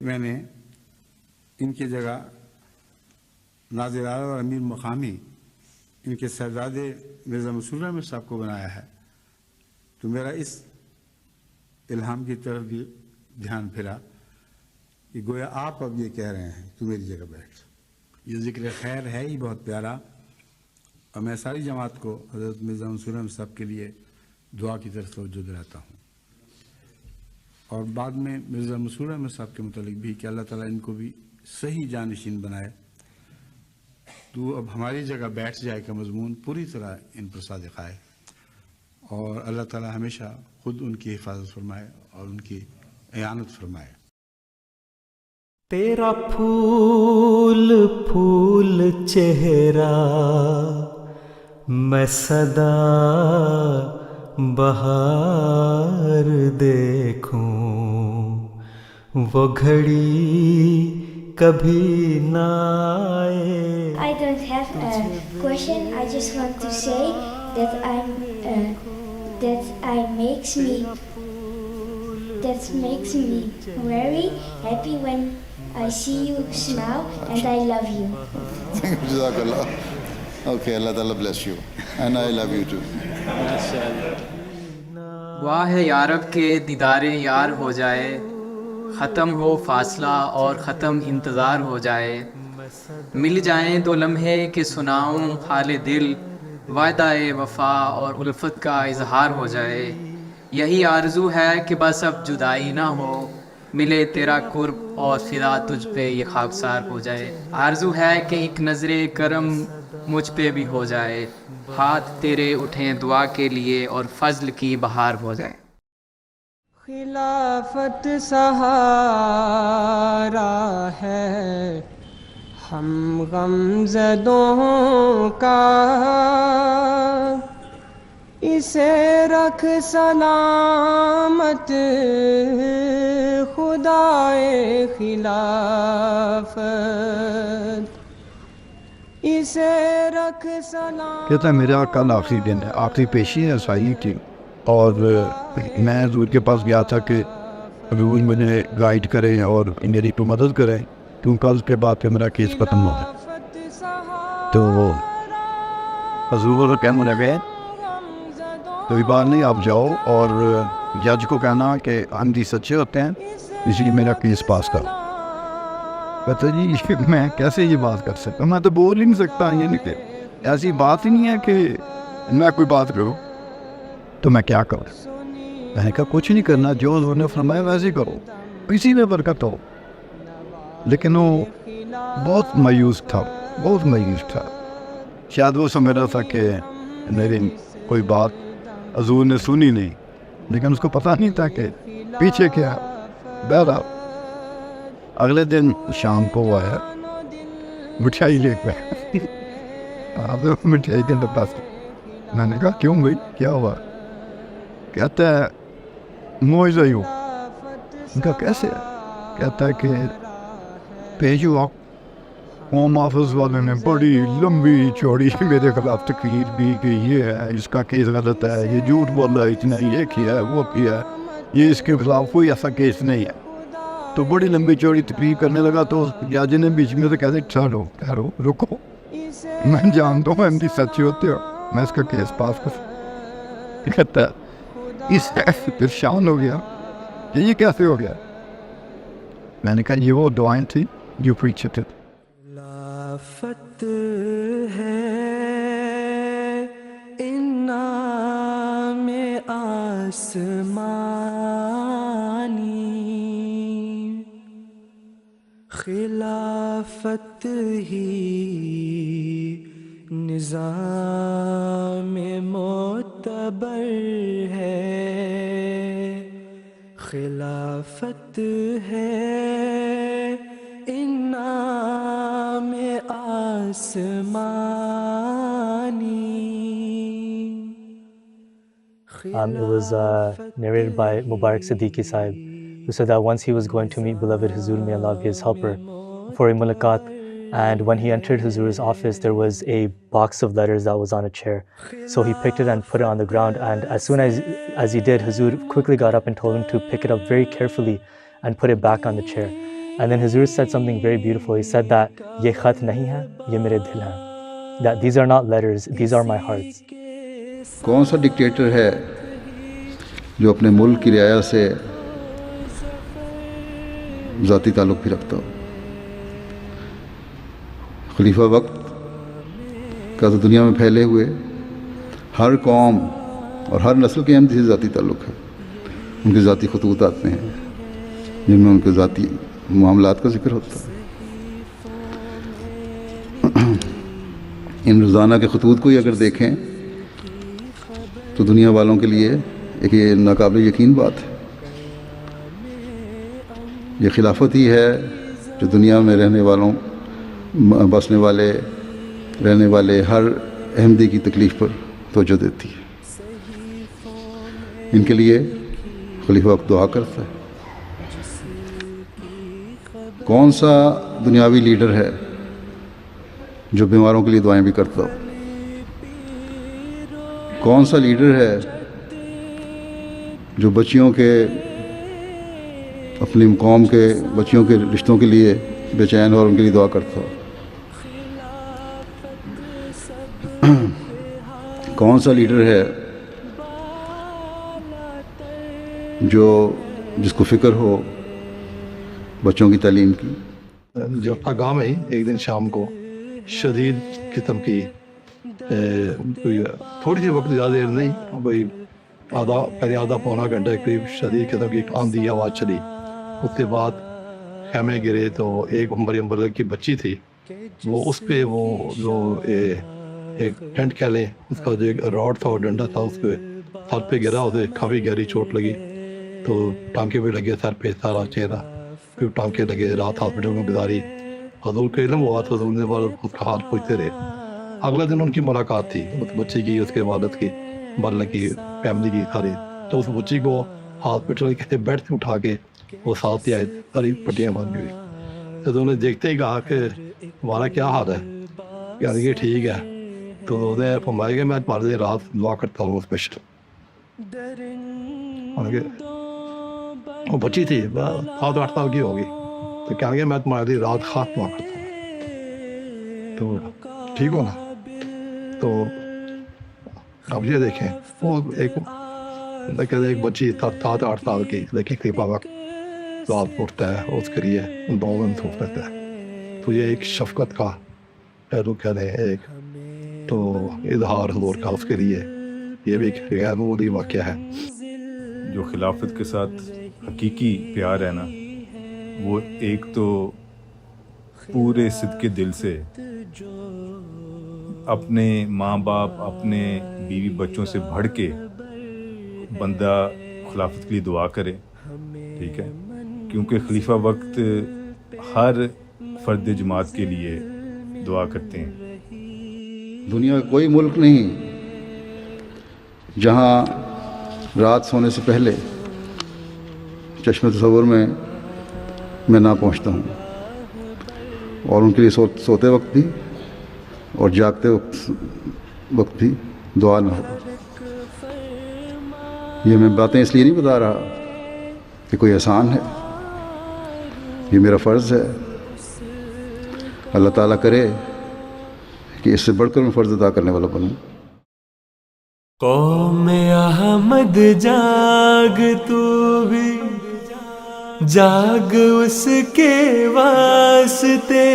میں نے ان کی جگہ ناظر اعلیٰ اور امیر مقامی ان کے صاحبزادے مرزا مسرور احمد صاحب کو بنایا ہے تو میرا اس الہام کی طرف بھی دھیان پھرا کہ گویا آپ اب یہ کہہ رہے ہیں تو میری جگہ بیٹھ. یہ ذکر خیر ہے ہی بہت پیارا اور میں ساری جماعت کو حضرت مرزا مسرور احمد صاحب کے لیے دعا کی طرف توجہ دلاتا ہوں. اور بعد میں مرزا مسرور احمد صاحب کے متعلق بھی کہ اللہ تعالیٰ ان کو بھی صحیح جانشین بنائے. تو اب ہماری جگہ بیٹھ جائے کا مضمون پوری طرح ان پر صادق آئے اور اللہ تعالیٰ ہمیشہ خود ان کی حفاظت فرمائے اور ان کی اعانت فرمائے. تیرا پھول پھول چہرہ میں سدا بہار دیکھوں وہ گھڑی کبھی نہ آئے. I don't have a question. I just want to say that makes me very happy when I see you smile, and I love you. Jazakallah. Okay, Allah Ta'ala bless you, and I love you too. دعا ہے یارب کے دیدار یار ہو جائے، ختم ہو فاصلہ اور ختم انتظار ہو جائے، مل جائیں دو لمحے کہ سناؤں حال دل، وعدہ وفا اور الفت کا اظہار ہو جائے. یہی آرزو ہے کہ بس اب جدائی نہ ہو، ملے تیرا قرب اور فدا تجھ پہ یہ خاکسار ہو جائے. آرزو ہے کہ ایک نظر کرم مجھ پہ بھی ہو جائے، ہاتھ تیرے اٹھیں دعا کے لیے اور فضل کی بہار ہو جائے. خلافت سہارا ہے ہم غمزدوں کا، اسے رکھ سلامت خدائے خلافت، اسے رکھ سلامت. کہتا ہے میرا کل آخری دن ہے، آخری پیشی ہے عیسائی کی، اور میں حضور کے پاس گیا تھا کہ حضور مجھے گائیڈ کریں اور میری تو مدد کریں کیونکہ کل کے بعد پھر میرا کیس ختم ہو گیا. تو حضور کو کہنے لگے کوئی بات نہیں، آپ جاؤ اور جج کو کہنا کہ ہم جی سچے ہوتے ہیں اس لیے میرا کیس پاس کرو. کہتا جی میں کیسے یہ بات کر سکتا ہوں، میں تو بول ہی نہیں سکتا، یہ نہیں کہ ایسی بات ہی نہیں ہے کہ میں کوئی بات کروں تو میں کیا کروں. میں نے کہا کچھ نہیں کرنا، جو انہوں نے فرمایا ویسے ہی کرو، اسی میں برکت ہو. لیکن وہ بہت مایوس تھا، بہت مایوس تھا. شاید وہ سمجھ رہا تھا کہ میری کوئی بات حضور نے سنی نہیں، لیکن اس کو پتہ نہیں تھا کہ پیچھے کیا. بہرحال اگلے دن شام کو وہ آیا مٹھائی لے کے آپ مٹھائی کے پاس. میں نے کہا کیوں بھائی کیا ہوا؟ کہتا ہے موعظہ ہو. ان کا کیسے؟ کہتا ہے کہ پیشوا ہوم آفس والے نے بڑی لمبی چوڑی میرے خلاف تقریر دی کہ یہ ہے اس کا کیس غلط ہے، یہ جھوٹ بول رہا ہے، اتنا یہ کیا ہے وہ کیا ہے، یہ اس کے خلاف کوئی ایسا کیس نہیں ہے. تو بڑی لمبی چوڑی تقریر کرنے لگا تو جج نے بیچ میں سے کہتے ٹھہرو ٹھہرو رکو، میں جانتا ہوں ایم ڈی سچے ہوتے ہو، میں اس کا کیس پاس کر. کہتا ہے اس پریشان ہو گیا کہ یہ کیسے ہو گیا. میں نے کہا یہ وہ دعائیں تھی جو پریچ تھے. خلافت ہے انعام آسمانی، خلافت ہی نظام معتبر ہے، خلافت ہے انعام آسمانی. It was narrated by Mubarak Siddiqui Sahib, who said that once he was going to meet beloved Huzur, may Allah be his helper, for a mulaqat, and when he entered Huzur's office, there was a box of letters that was on a chair. So he picked it and put it on the ground, and as soon as he did, Huzur quickly got up and told him to pick it up very carefully and put it back on the chair. And then Huzur said something very beautiful. He said that ye khat nahi hai, ye mere dil hai. That these are not letters, these are my hearts. کون سا dictator ہے جو اپنے ملک کی رعایا سے ذاتی تعلق بھی رکھتا ہو؟ خلیفہ وقت کا تو دنیا میں پھیلے ہوئے ہر قوم اور ہر نسل کے احمدی سے ذاتی تعلق ہے. ان کے ذاتی خطوط آتے ہیں جن میں ان کے ذاتی معاملات کا ذکر ہوتا ہے. ان روزانہ کے خطوط کو ہی اگر دیکھیں تو دنیا والوں کے لیے ایک یہ ناقابل یقین بات ہے. یہ خلافت ہی ہے جو دنیا میں رہنے والوں بسنے والے رہنے والے ہر احمدی کی تکلیف پر توجہ دیتی ہے. ان کے لیے خلیفہ وقت دعا کرتا ہے. کون سا دنیاوی لیڈر ہے جو بیماروں کے لیے دعائیں بھی کرتا ہو؟ کون سا لیڈر ہے جو بچیوں کے اپنی قوم کے بچیوں کے رشتوں کے لیے بے چین اور ان کے لیے دعا کرتا ہو؟ کون سا لیڈر ہے جس کو فکر ہو بچوں کی تعلیم کی؟ جو اپنا گاؤں میں ہی ایک دن شام کو شدید قسم کی تھوڑی سی وقت زیادہ دیر نہیں بھائی آدھا پونا گھنٹہ قریب شدید قسم کی آندھی آواز چلی. اس کے بعد خیمے گرے تو ایک عمر کی بچی تھی وہ اس پہ وہ جو ایک ٹینٹ کہہ لیں اس کا جو ایک راڈ تھا اور ڈنڈا تھا اس پہ سر پہ گرا. اسے کافی گہری چوٹ لگی تو ٹانکے بھی لگے سر پہ سارا چہرہ پھر ٹانکے لگے. رات ہاسپٹل میں گزاری. حضور کے علم ہوا تو حضور نے اس کا حال پوچھتے رہے. اگلے دن ان کی ملاقات تھی اس بچی کی اس کے والد کی مرنے کی فیملی کی ساری. تو اس بچی کو ہاسپٹل کے بیڈ سے اٹھا کے وہ ساتھ ہی آئے ساری پٹیاں باندھی ہوئی. تو انہوں نے دیکھتے ہی کہا کہ ہمارا کیا حال ہے؟ یعنی کہ ٹھیک ہے. تو انہوں نے فرمایا کہ میں تمہارے لیے رات دعا کرتا ہوں اسپیشل. وہ بچی تھی 7-8 سال کی ہوگی تو کہیں گے میں تمہارے لیے رات خاص دعا کرتا ہوں تو ٹھیک ہو نا. تو اب یہ دیکھیں وہ ایک بچی 7-8 سال کی لیکن خلیفہ وقت رات اٹھتا ہے اس کے لیے دعا سوچ لیتا ہے. تو یہ ایک شفقت کا پہلو کہہ رہے ہیں ایک تو اظہار حضور کا اس کے لیے یہ بھی ایک غیر معمولی واقعہ ہے. جو خلافت کے ساتھ حقیقی پیار ہے نا وہ ایک تو پورے صدقے دل سے اپنے ماں باپ اپنے بیوی بچوں سے بڑھ کے بندہ خلافت کے لیے دعا کرے. ٹھیک ہے کیونکہ خلیفہ وقت ہر فرد جماعت کے لیے دعا کرتے ہیں. دنیا کا کوئی ملک نہیں جہاں رات سونے سے پہلے چشم تصور میں نہ پہنچتا ہوں اور ان کے لیے سوتے وقت بھی اور جاگتے وقت بھی دعا نہ ہو. یہ میں باتیں اس لیے نہیں بتا رہا کہ کوئی احسان ہے، یہ میرا فرض ہے. اللہ تعالیٰ کرے کہ اس سے بڑھ کر میں فرض ادا کرنے والا بنوں. قوم احمد جاگ تو بھی جاگ اس کے واسطے.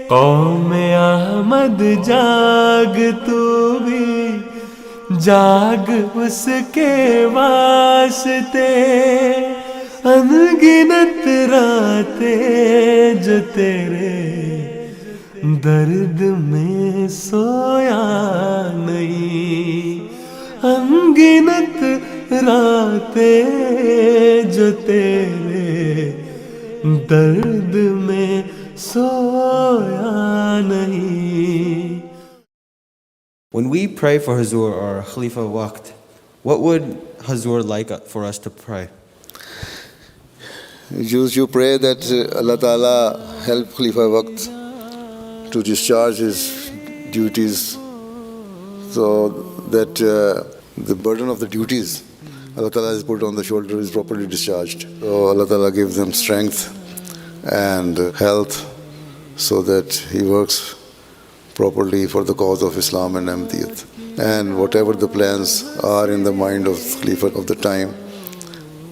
قوم احمد جاگ تو بھی جاگ اس کے واسطے. انگنت راتیں جو تیرے درد میں سویا نہیں. انگنت راتیں جو تیرے درد میں سویا نہیں. When we pray for Hazur or Khalifa Waqt, what would Hazur like for us to pray? You pray that Allah Ta'ala help Khalifa Waqt to discharge his duties so that the burden of the duties Allah Ta'ala is put on the shoulder is properly discharged. So Allah Ta'ala gives them strength and health so that he works properly for the cause of Islam and Ahmadiyyat. And whatever the plans are in the mind of Khalifa of the time,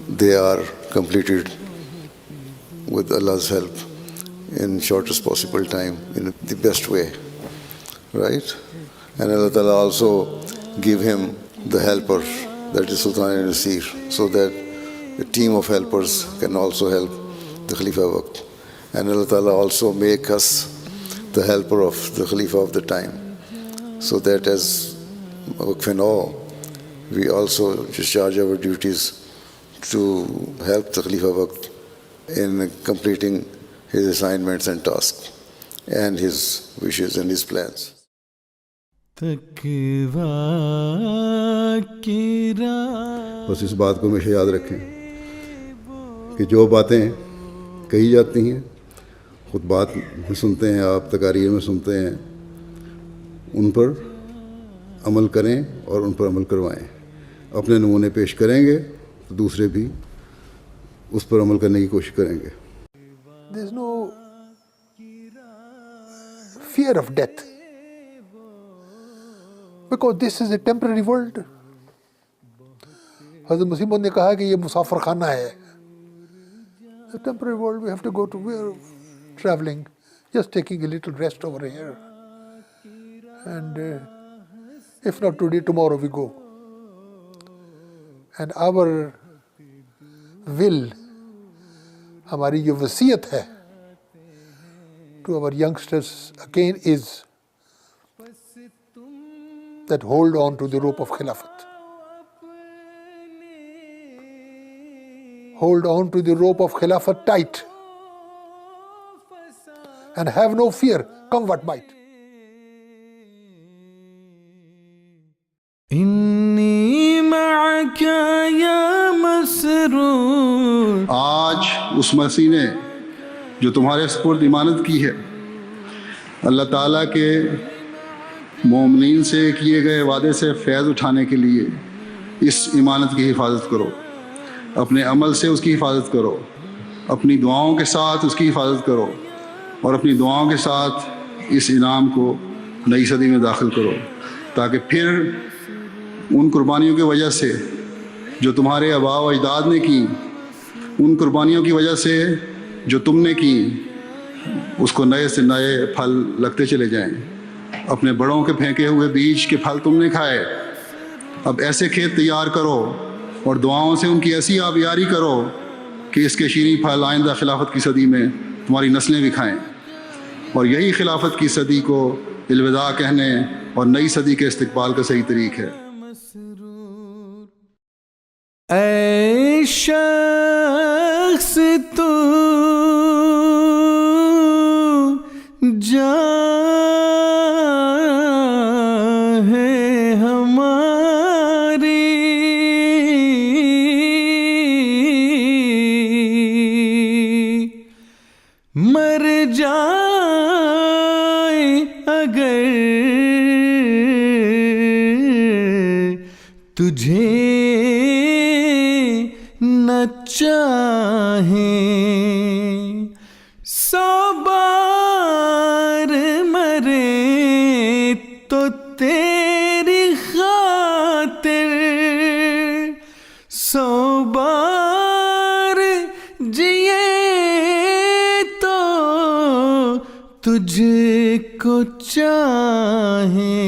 they are completed with Allah's help in shortest possible time, in the best way, right? And Allah Ta'ala also give him the helper, that is Sultan Nasir, so that a team of helpers can also help the Khalifa Waqt. And Allah Ta'ala also make us the helper of the Khalifa of the time, so that as Waqf-e-Nau, we also discharge our duties to help the Khalifa Waqt in completing his assignments and tasks and his wishes and his plans. بس اس بات کو ہمیشہ یاد رکھیں کہ جو باتیں کہی جاتی ہیں، خطبات میں سنتے ہیں آپ، تقاریر میں سنتے ہیں، ان پر عمل کریں اور ان پر عمل کروائیں. اپنے نمونے پیش کریں گے تو دوسرے بھی اس پر عمل کرنے کی کوشش کریں گے. There is no fear of death, because this is a temporary world. حضرت مسیح موعود نے کہا کہ یہ مسافر خانہ ہے. A temporary world, we have to go to where traveling, just taking a little rest over here. And if not today, tomorrow we go. And our will, ہماری جو وصیت ہے to our youngsters again is that hold on to the rope of Khilafat. Hold on to the rope of Khilafat tight and have no fear, come what might. انی معک یا مسرور. آج اس مسیح نے جو تمہارے سپرد امانت کی ہے، اللہ تعالیٰ کے مومنین سے کیے گئے وعدے سے فیض اٹھانے کے لیے اس امانت کی حفاظت کرو. اپنے عمل سے اس کی حفاظت کرو، اپنی دعاؤں کے ساتھ اس کی حفاظت کرو، اور اپنی دعاؤں کے ساتھ اس انعام کو نئی صدی میں داخل کرو، تاکہ پھر ان قربانیوں کی وجہ سے جو تمہارے آباء و اجداد نے کی، ان قربانیوں کی وجہ سے جو تم نے کی، اس کو نئے سے نئے پھل لگتے چلے جائیں. اپنے بڑوں کے پھینکے ہوئے بیج کے پھل تم نے کھائے، اب ایسے کھیت تیار کرو اور دعاؤں سے ان کی ایسی آبیاری کرو کہ اس کے شیریں پھل آئندہ خلافت کی صدی میں تمہاری نسلیں بھی کھائیں. اور یہی خلافت کی صدی کو الوداع کہنے اور نئی صدی کے استقبال کا صحیح طریق ہے. اے شخص تو جان ہے ہماری، مر جائے اگر تجھے نہ چاہیں، 100 بار مرے تو تیری خاطر، 100 بار جیے تو تجھ کو چاہیں.